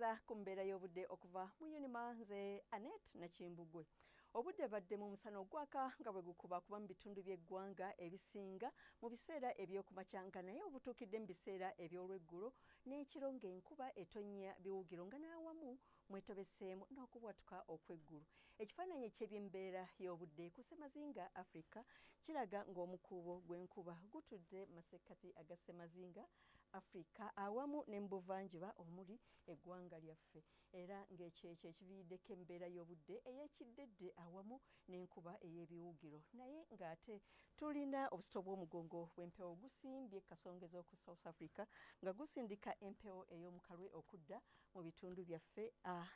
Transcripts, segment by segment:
Tukwongera ku mbeera y'obudde okuva mu Unima nze Annette Nakimbugwe. Obudde badde mu musana ogwaka nga bwe gukuba kuba mu bitundu by'eggwanga ebisinga mu biseera eby'okumakya naye obutuukidde mu biseera eby'olweggulo n'ekiro ng'enkuba etonnya biwugiro nga n'awamu mwetobeseemu n'okubwatuka okw'eggulu. Ekifaananyi ky'ebyembeera y'obudde ku Ssemazinga Africa kiraga ng'omukuubo gw'enkuba gutudde mu masekkati aga Ssemazinga Africa awamu ne mu buvanjuba omuli eggwanga lyaffe, era ng'ekyo ekiviiriddeko embeera y'obudde ey'ekiddedde awamu n'enkuba ey'ebiwugiro, naye ng'ate tulina obusito bw'omugongo w'empewo gusimbye kasongezo ku South Africa nga gusindika empewo ey'omukalwe okudda mu bitundu byaffe,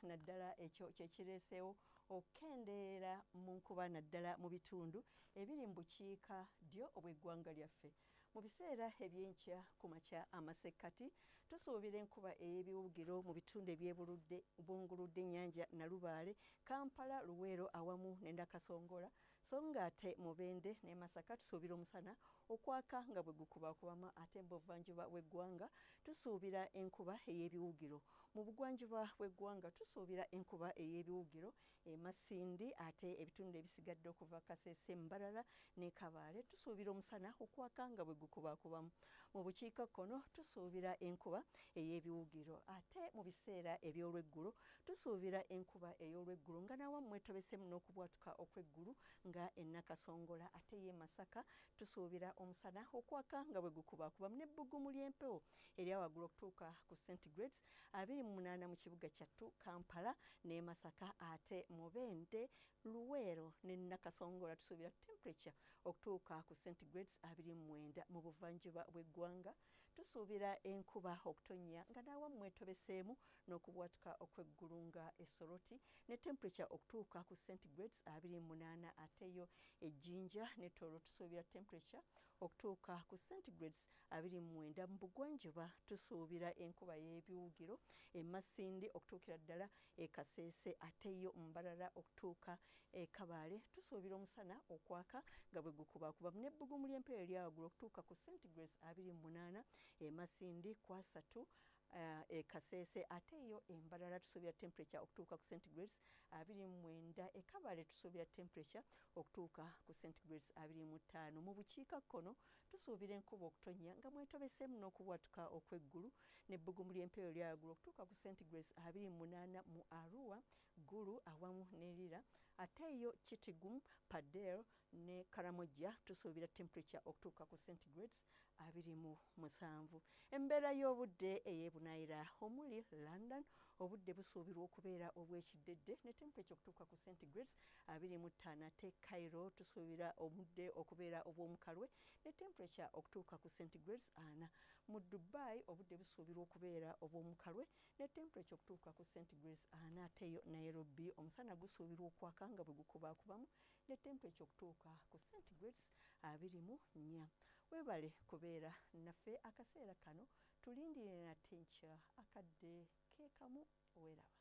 naddala ekyo kyekireeseewo okukendeera mu nkuba naddala mu bitundu ebiri mu bukiikaddyo obw'eggwanga lyaffe. Mu biseera eby'enkya ku makya amasekkati tusuubira enkuba ey'ebiwugiro mu bitundu ebyebunguludde ennyanja Nalubaale, Kampala, Luweero awamu ne Nakasongola, so ng'ate Mubende ne Masaka tusuubira omusana okwaka nga bwe gukubakubamu, ate mu buvanjuba bw'eggwanga tusuubira enkuba ey'ebiwugiro. Mu bugwanjuba bw'eggwanga tusuubira enkuba ey'ebiwugiro e Masindi, ate ebitundu ebisigadde okuva Kasese, Mbarara ne Kabaale tusuubira omusana okwaka nga bwe gukubakubamu. Mu bukiikakkono tusuubira enkuba ey'ebiwugiro, ate mu biseera eby'olweggulo tusuubira enkuba ey'olweggulo nga n'awamu mwetobesemu n'okubwatuka okw'eggulu nga e Nakasongola, ate ye Masaka tusuubira omusana okwaka nga bwe gukubakubamu n'ebbugumu ly'empewo erya waggulu okutuuka ku centigrades 28 mu kibuga kyattu Kampala ne Masaka, ate Mubende, Luweero ne Nakasongola tusuubira temperature okutuuka ku centigrades 29. Mu buvanjuba bw'eggwanga tusuubira enkuba okutonnya nga n'awamu mwetobeseemu n'okubwatuka okw'eggulu nga Essoroti ne temperature okutuuka ku centigrades 28, ate yo Ejjinja ne Tooro tusuubira temperature okutuuka ku centigrades 29. Mu bugwanjuba tusuubira enkuba y'ebiwugiro e Masindi okutuukira ddala e Kasese, ate yo Mbarara okutuuka e Kabaale tusuubira omusana okwaka nga bwe gukubakubamu n'ebbugumu ly'empewo erya waggulu okutuuka ku centigrades 28 e Masindi, Kwasatu, e Kasese, ate yo Embarara tusuubira temperature okutuuka ku centigrades 29. E Kabaale tusuubira temperature okutuuka ku centigrades 25. Mu bukiikakkono tusuubira enkuba okutonnya nga mwetobeseemu n'okubwatuka okw'eggulu n'ebbugumu ly'empewo erya waggulu okutuuka ku centigrades 28 mu Arua, Gulu awamu ne Lira, ate yo Kitgum, Padel ne Karamoja tusuubira temperature okutuuka ku centigrades 27. Embeera y'obudde ey'ebunaayira omuli London obudde busuubirwa okubeera obw'ekiddedde ne temperature okutuuka ku centigrades 25, ate Cairo tusuubira obudde okubeera obw'omukalwe ne temperature okutuuka ku centigrades 4. Mu Dubai obudde busuubirwa okubeera obw'omukalwe ne temperature okutuuka ku centigrades 4, ate yo Nairobi omusana gusuubirwa okwaka nga bwe gukubakubamu ne temperature okutuuka ku centigrades 24. Weebale kubeera naffe akaseera kano, tulindire nate nkya akadde keekamu, weeraba.